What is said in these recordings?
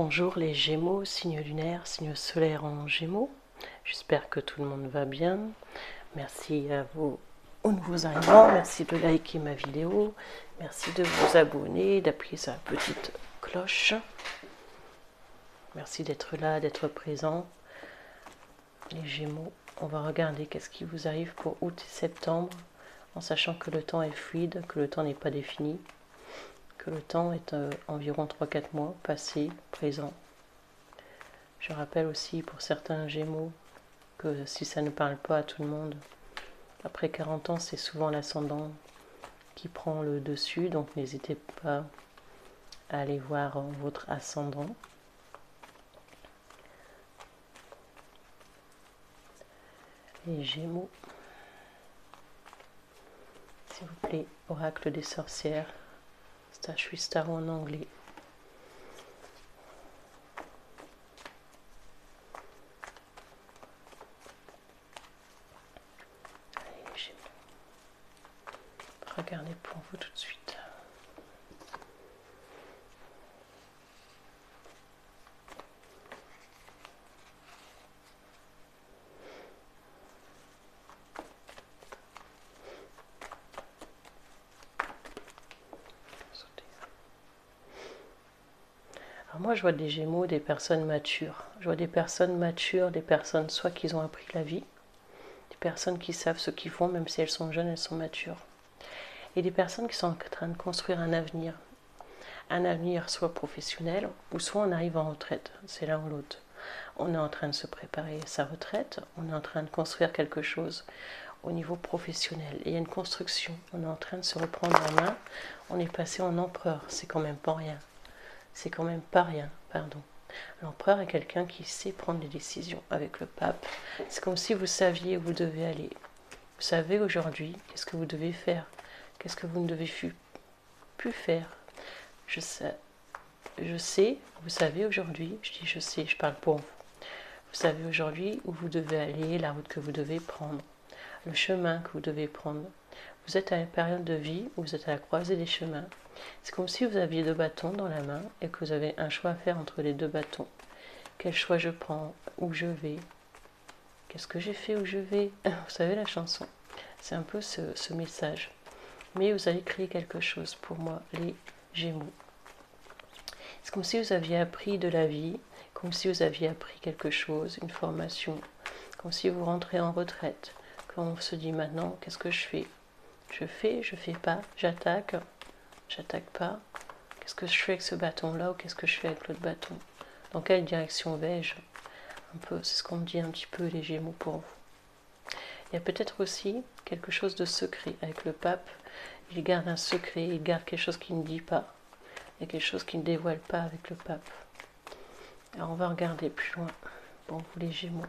Bonjour les Gémeaux, signe lunaire, signe solaire en Gémeaux. J'espère que tout le monde va bien. Merci à vous aux nouveaux arrivants. Merci de liker ma vidéo. Merci de vous abonner, d'appuyer sur la petite cloche. Merci d'être là, d'être présent. Les Gémeaux, on va regarder qu'est-ce qui vous arrive pour août et septembre, en sachant que le temps est fluide, que le temps n'est pas défini, que le temps est environ 3-4 mois, passé, présent. Je rappelle aussi pour certains Gémeaux que si ça ne parle pas à tout le monde, après 40 ans, c'est souvent l'ascendant qui prend le dessus, donc n'hésitez pas à aller voir votre ascendant. Les Gémeaux, s'il vous plaît, oracle des sorcières, je suis star en anglais. Allez, les Gémeaux, regardez pour vous tout de suite. Alors moi, je vois des Gémeaux, des personnes matures. Je vois des personnes matures, des personnes soit qui ont appris la vie, des personnes qui savent ce qu'ils font, même si elles sont jeunes, elles sont matures. Et des personnes qui sont en train de construire un avenir. Un avenir soit professionnel, ou soit on arrive en retraite. C'est l'un ou l'autre. On est en train de se préparer à sa retraite, on est en train de construire quelque chose au niveau professionnel. Et il y a une construction, on est en train de se reprendre en main. On est passé en empereur, c'est quand même pas rien. C'est quand même pas rien, pardon. L'empereur est quelqu'un qui sait prendre des décisions avec le pape. C'est comme si vous saviez où vous devez aller. Vous savez aujourd'hui qu'est-ce que vous devez faire, qu'est-ce que vous ne devez plus faire. Je sais, vous savez aujourd'hui, je dis je sais, je parle pour vous. Vous savez aujourd'hui où vous devez aller, la route que vous devez prendre, le chemin que vous devez prendre. Vous êtes à une période de vie où vous êtes à la croisée des chemins. C'est comme si vous aviez 2 bâtons dans la main et que vous avez un choix à faire entre les 2 bâtons. Quel choix je prends? Où je vais? Qu'est-ce que j'ai fait? Où je vais? Vous savez la chanson. C'est un peu ce message. Mais vous allez créer quelque chose pour moi, les Gémeaux. C'est comme si vous aviez appris de la vie, comme si vous aviez appris quelque chose, une formation, comme si vous rentrez en retraite, quand on se dit maintenant, qu'est-ce que je fais? Je fais pas, j'attaque pas. Qu'est-ce que je fais avec ce bâton-là ou qu'est-ce que je fais avec l'autre bâton? Dans quelle direction vais-je? Un peu, c'est ce qu'on me dit un petit peu les Gémeaux pour vous. Il y a peut-être aussi quelque chose de secret avec le pape. Il garde un secret, il garde quelque chose qu'il ne dit pas. Il y a quelque chose qu'il ne dévoile pas avec le pape. Alors on va regarder plus loin pour vous les Gémeaux.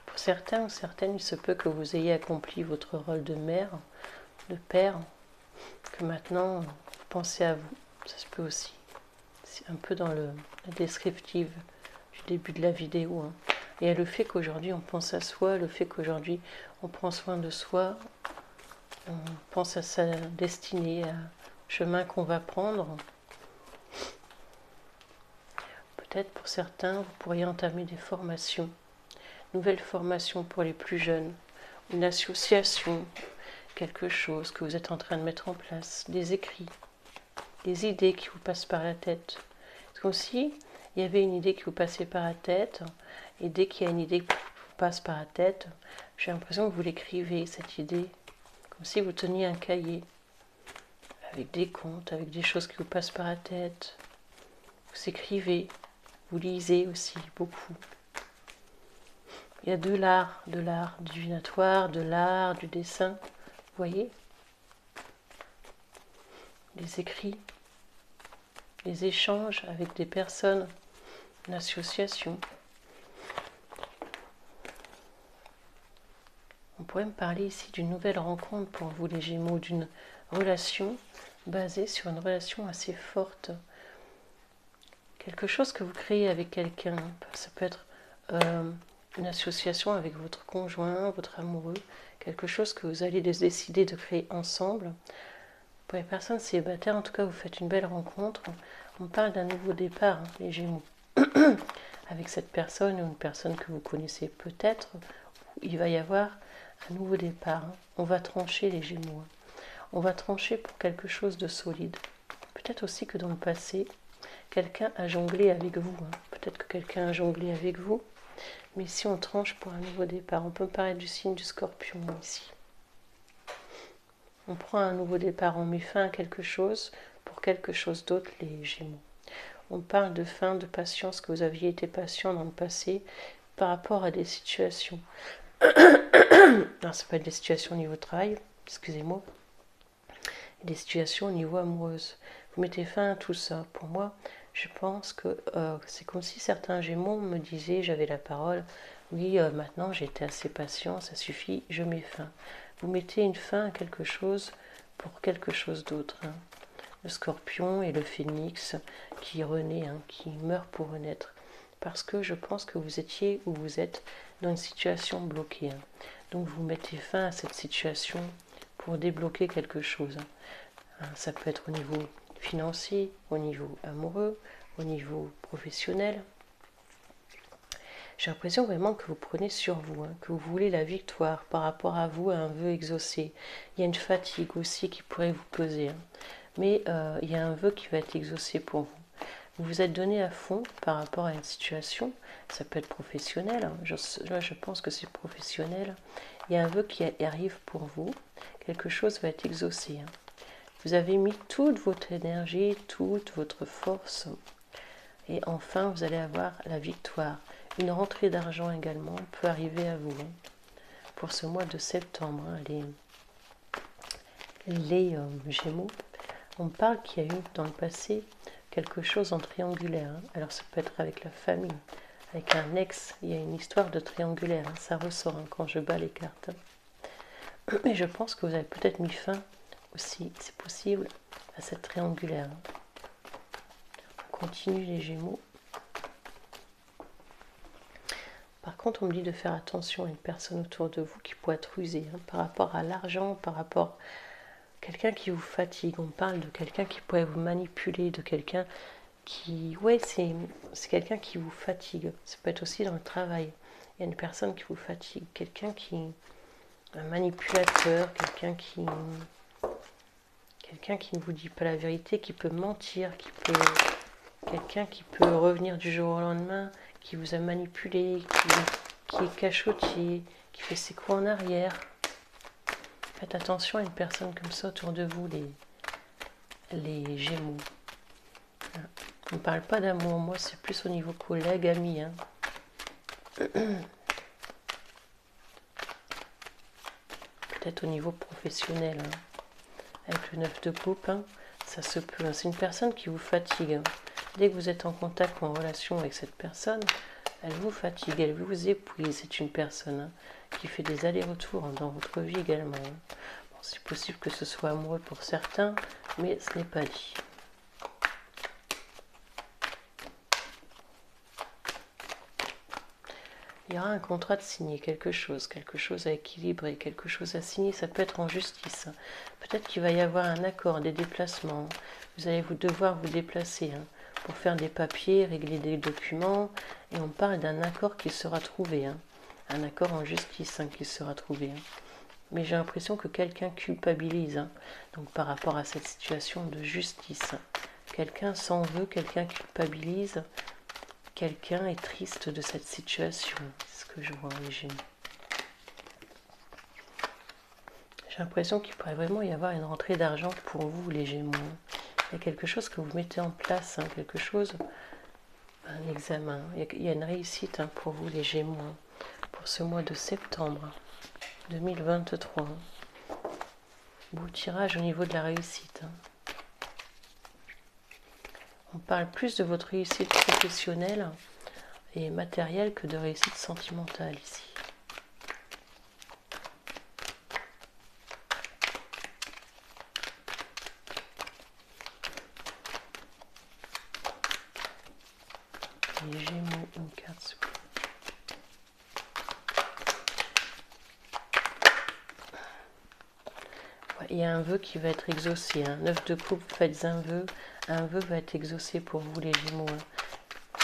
Pour certains ou certaines, il se peut que vous ayez accompli votre rôle de mère, de père, que maintenant vous pensez à vous. Ça se peut aussi. C'est un peu dans la descriptive du début de la vidéo. Hein. Et le fait qu'aujourd'hui on pense à soi, le fait qu'aujourd'hui on prend soin de soi, on pense à sa destinée, à chemin qu'on va prendre. Peut-être pour certains, vous pourriez entamer des formations, nouvelles formations pour les plus jeunes, une association, quelque chose que vous êtes en train de mettre en place, des écrits, des idées qui vous passent par la tête. C'est comme si il y avait une idée qui vous passait par la tête, et dès qu'il y a une idée qui vous passe par la tête, j'ai l'impression que vous l'écrivez, cette idée, comme si vous teniez un cahier, avec des comptes, avec des choses qui vous passent par la tête. Vous écrivez, vous lisez aussi beaucoup. Il y a de l'art divinatoire, de l'art, du dessin, vous voyez? Des écrits, des échanges avec des personnes, une association. On pourrait me parler ici d'une nouvelle rencontre pour vous les Gémeaux, d'une relation basée sur une relation assez forte, quelque chose que vous créez avec quelqu'un. Ça peut être une association avec votre conjoint, votre amoureux, quelque chose que vous allez décider de créer ensemble. Pour les personnes célibataires, en tout cas, vous faites une belle rencontre. On parle d'un nouveau départ, hein, les Gémeaux. Avec cette personne ou une personne que vous connaissez peut-être, il va y avoir un nouveau départ. Hein. On va trancher les Gémeaux. Hein. On va trancher pour quelque chose de solide. Peut-être aussi que dans le passé, quelqu'un a jonglé avec vous. Hein. Peut-être que quelqu'un a jonglé avec vous. Mais ici, on tranche pour un nouveau départ. On peut parler du signe du Scorpion ici. On prend un nouveau départ. On met fin à quelque chose pour quelque chose d'autre, les Gémeaux. On parle de fin, de patience, que vous aviez été patient dans le passé par rapport à des situations. Alors, ça peut être des situations au niveau travail, excusez-moi, des situations au niveau amoureuse. Vous mettez fin à tout ça. Pour moi, je pense que c'est comme si certains Gémeaux me disaient, j'avais la parole, oui, maintenant j'ai été assez patient, ça suffit, je mets fin. Vous mettez une fin à quelque chose pour quelque chose d'autre. Hein. Le Scorpion et le Phénix qui renaît, hein, qui meurt pour renaître. Parce que je pense que vous étiez ou vous êtes dans une situation bloquée. Hein. Donc vous mettez fin à cette situation pour débloquer quelque chose. Hein. Ça peut être au niveau financier, au niveau amoureux, au niveau professionnel. J'ai l'impression vraiment que vous prenez sur vous, hein, que vous voulez la victoire par rapport à vous, à un vœu exaucé. Il y a une fatigue aussi qui pourrait vous peser. Hein. Mais il y a un vœu qui va être exaucé pour vous. Vous vous êtes donné à fond par rapport à une situation, ça peut être professionnel, hein. Je pense que c'est professionnel. Il y a un vœu qui arrive pour vous, quelque chose va être exaucé. Hein. Vous avez mis toute votre énergie, toute votre force, et enfin vous allez avoir la victoire. Une rentrée d'argent également peut arriver à vous, hein, pour ce mois de septembre. Hein, les Gémeaux, on parle qu'il y a eu dans le passé quelque chose en triangulaire. Hein. Alors ça peut être avec la famille, avec un ex, il y a une histoire de triangulaire, hein. Ça ressort hein, quand je bats les cartes. Hein. Mais je pense que vous avez peut-être mis fin aussi, c'est possible, à cette triangulaire. Hein. On continue les Gémeaux. Par contre, on me dit de faire attention à une personne autour de vous qui pourrait être rusée, hein, par rapport à l'argent, par rapport à quelqu'un qui vous fatigue. On parle de quelqu'un qui pourrait vous manipuler, de quelqu'un qui... Ouais, c'est quelqu'un qui vous fatigue. Ça peut être aussi dans le travail. Il y a une personne qui vous fatigue. Quelqu'un qui... Un manipulateur, quelqu'un qui ne vous dit pas la vérité, qui peut mentir, quelqu'un qui peut revenir du jour au lendemain, qui vous a manipulé, qui est cachotier, qui fait ses coups en arrière. Faites attention à une personne comme ça autour de vous, les Gémeaux. On ne parle pas d'amour, moi c'est plus au niveau collègue, ami. Hein. Peut-être au niveau professionnel. Hein. Avec le 9 de coupe, hein, ça se peut. Hein. C'est une personne qui vous fatigue. Hein. Dès que vous êtes en contact ou en relation avec cette personne, elle vous fatigue, elle vous épuise. C'est une personne hein, qui fait des allers-retours hein, dans votre vie également. Hein. Bon, c'est possible que ce soit amoureux pour certains, mais ce n'est pas dit. Il y aura un contrat de signer, quelque chose à équilibrer, quelque chose à signer, ça peut être en justice. Hein. Peut-être qu'il va y avoir un accord, des déplacements. Vous allez devoir vous déplacer hein, pour faire des papiers, régler des documents. Et on parle d'un accord qui sera trouvé. Hein. Un accord en justice hein, qui sera trouvé. Hein. Mais j'ai l'impression que quelqu'un culpabilise. Hein. Donc par rapport à cette situation de justice. Hein. Quelqu'un s'en veut, quelqu'un culpabilise. Quelqu'un est triste de cette situation, c'est ce que je vois les Gémeaux. J'ai l'impression qu'il pourrait vraiment y avoir une rentrée d'argent pour vous les Gémeaux. Il y a quelque chose que vous mettez en place, hein, quelque chose, un examen. Il y a une réussite hein, pour vous les Gémeaux, hein, pour ce mois de septembre 2023. Hein. Beau tirage au niveau de la réussite. Hein. On parle plus de votre réussite professionnelle et matérielle que de réussite sentimentale ici. Les Gémeaux, une carte s'il vous plaît. Il y a un vœu qui va être exaucé. 9 de coupe, faites un vœu. Un vœu va être exaucé pour vous les Gémeaux.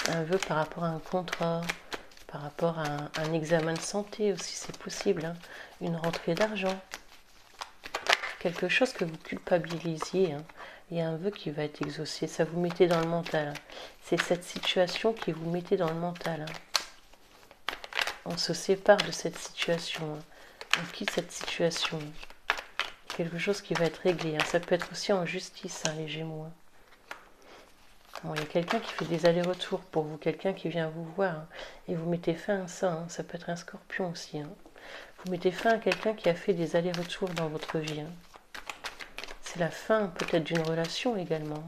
Un vœu par rapport à un contrat, par rapport à un examen de santé aussi, c'est possible. Une rentrée d'argent. Quelque chose que vous culpabilisiez. Il y a un vœu qui va être exaucé. Ça vous mettez dans le mental. C'est cette situation qui vous mettez dans le mental. On se sépare de cette situation. On quitte cette situation. Quelque chose qui va être réglé. Ça peut être aussi en justice, les Gémeaux. Bon, il y a quelqu'un qui fait des allers-retours pour vous, quelqu'un qui vient vous voir, et vous mettez fin à ça. Ça peut être un Scorpion aussi. Vous mettez fin à quelqu'un qui a fait des allers-retours dans votre vie. C'est la fin peut-être d'une relation également.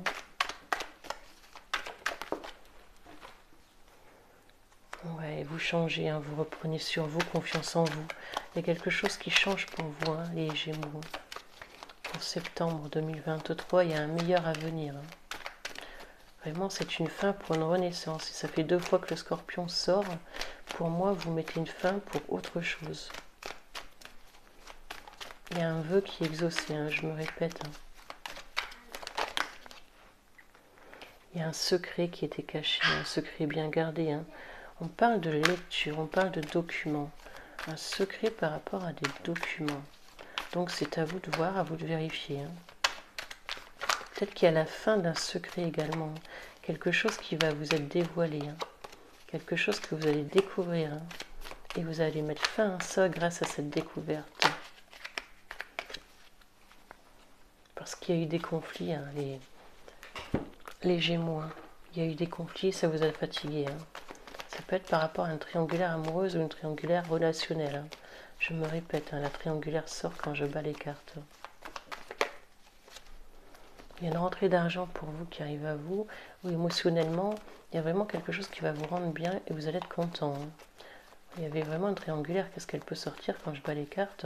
Ouais, vous changez, vous reprenez sur vous, confiance en vous. Il y a quelque chose qui change pour vous, les Gémeaux. Pour septembre 2023, il y a un meilleur avenir. Vraiment, c'est une fin pour une renaissance. Et ça fait 2 fois que le Scorpion sort. Pour moi, vous mettez une fin pour autre chose. Il y a un vœu qui est exaucé, je me répète. Il y a un secret qui était caché, un secret bien gardé. On parle de lecture, on parle de documents. Un secret par rapport à des documents. Donc c'est à vous de voir, à vous de vérifier. Peut-être qu'il y a la fin d'un secret également. Quelque chose qui va vous être dévoilé. Quelque chose que vous allez découvrir. Et vous allez mettre fin à ça grâce à cette découverte. Parce qu'il y a eu des conflits, les Gémeaux. Il y a eu des conflits, ça vous a fatigué. Ça peut être par rapport à une triangulaire amoureuse ou une triangulaire relationnelle. Je me répète, la triangulaire sort quand je bats les cartes. Il y a une rentrée d'argent pour vous qui arrive à vous, ou émotionnellement, il y a vraiment quelque chose qui va vous rendre bien et vous allez être content. Il y avait vraiment une triangulaire, qu'est-ce qu'elle peut sortir quand je bats les cartes?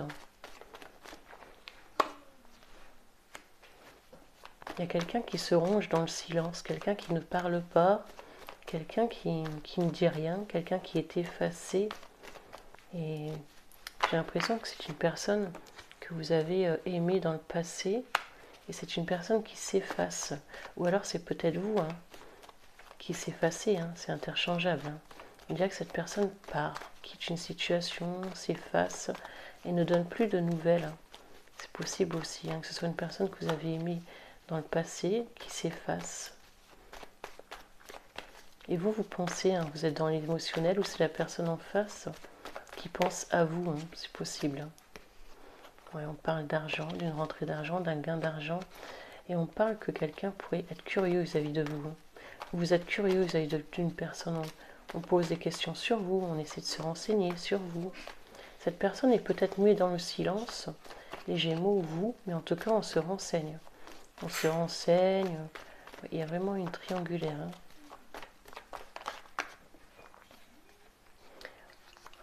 Il y a quelqu'un qui se ronge dans le silence, quelqu'un qui ne parle pas, quelqu'un qui ne dit rien, quelqu'un qui est effacé. Et j'ai l'impression que c'est une personne que vous avez aimée dans le passé. Et c'est une personne qui s'efface. Ou alors c'est peut-être vous qui s'effacez. C'est interchangeable. On dirait que cette personne part, quitte une situation, s'efface et ne donne plus de nouvelles. C'est possible aussi que ce soit une personne que vous avez aimée dans le passé qui s'efface. Et vous pensez, vous êtes dans l'émotionnel ou c'est la personne en face qui pense à vous, c'est possible. Ouais, on parle d'argent, d'une rentrée d'argent, d'un gain d'argent. Et on parle que quelqu'un pourrait être curieux vis-à-vis de vous. Vous êtes curieux vis-à-vis d'une personne. On pose des questions sur vous, on essaie de se renseigner sur vous. Cette personne est peut-être muée dans le silence, les Gémeaux ou vous, mais en tout cas on se renseigne. On se renseigne, il y a vraiment une triangulaire.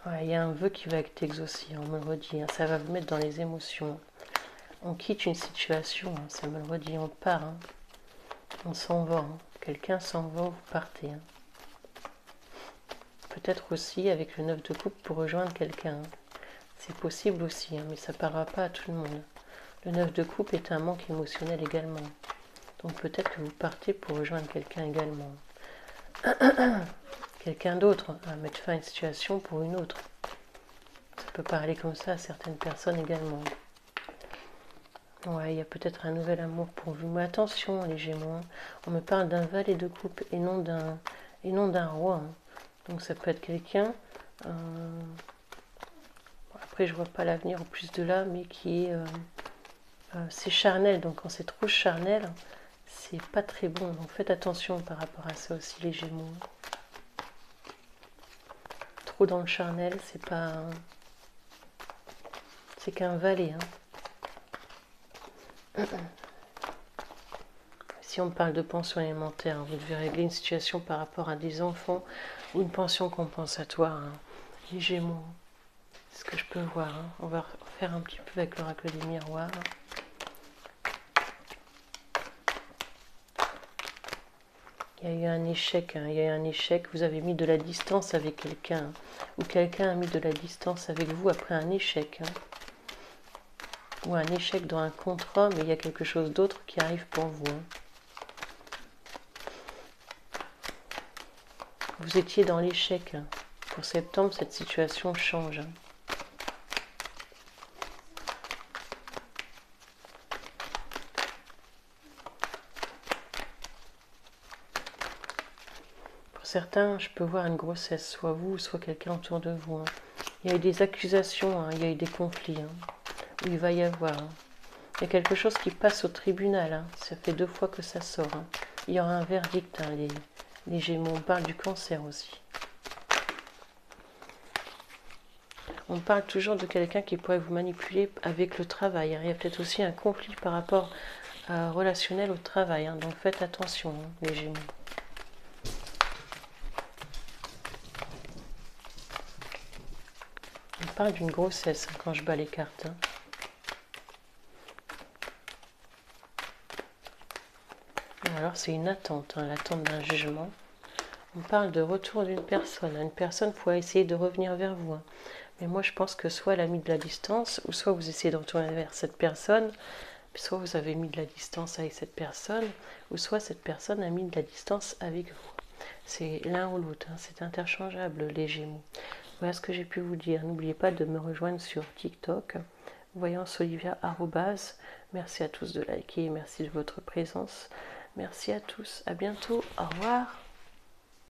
Ouais, il y a un vœu qui va être exaucé, on me le redit, ça va vous mettre dans les émotions. On quitte une situation, ça me le redit, on part, on s'en va, quelqu'un s'en va, vous partez. Peut-être aussi avec le 9 de coupe pour rejoindre quelqu'un. C'est possible aussi, mais ça ne parlera pas à tout le monde. Le 9 de coupe est un manque émotionnel également. Donc peut-être que vous partez pour rejoindre quelqu'un également. Quelqu'un d'autre, à mettre fin à une situation pour une autre. Ça peut parler comme ça à certaines personnes également. Ouais, il y a peut-être un nouvel amour pour vous. Mais attention, les Gémeaux, on me parle d'un valet de coupe et non d'un roi. Donc ça peut être quelqu'un, après je vois pas l'avenir au plus de là, mais qui est, c'est charnel. Donc quand c'est trop charnel, c'est pas très bon. Donc faites attention par rapport à ça aussi, les Gémeaux. Trop dans le charnel, c'est pas, c'est qu'un valet. Si on parle de pension alimentaire, vous devez régler une situation par rapport à des enfants ou une pension compensatoire. Les Gémeaux, c'est ce que je peux voir. On va faire un petit peu avec l'oracle des miroirs. Il Il y a eu un échec, il y a eu un échec, vous avez mis de la distance avec quelqu'un, ou quelqu'un a mis de la distance avec vous après un échec. Ou un échec dans un contrat, mais il y a quelque chose d'autre qui arrive pour vous. Vous étiez dans l'échec. Pour septembre, cette situation change. Pour certains, je peux voir une grossesse, soit vous, soit quelqu'un autour de vous. Il y a eu des accusations, il y a eu des conflits, où il va y avoir. Il y a quelque chose qui passe au tribunal, ça fait 2 fois que ça sort. Il y aura un verdict, les Gémeaux. On parle du cancer aussi. On parle toujours de quelqu'un qui pourrait vous manipuler avec le travail. Il y a peut-être aussi un conflit par rapport relationnel au travail. Donc faites attention, les Gémeaux. On parle d'une grossesse quand je bats les cartes. Alors c'est une attente, l'attente d'un jugement. On parle de retour d'une personne. Une personne pourrait essayer de revenir vers vous. Mais moi je pense que soit elle a mis de la distance, ou soit vous essayez de retourner vers cette personne, soit vous avez mis de la distance avec cette personne, ou soit cette personne a mis de la distance avec vous. C'est l'un ou l'autre, c'est interchangeable les Gémeaux. Voilà ce que j'ai pu vous dire. N'oubliez pas de me rejoindre sur TikTok, voyance-olivia@. Merci à tous de liker, merci de votre présence. Merci à tous, à bientôt, au revoir.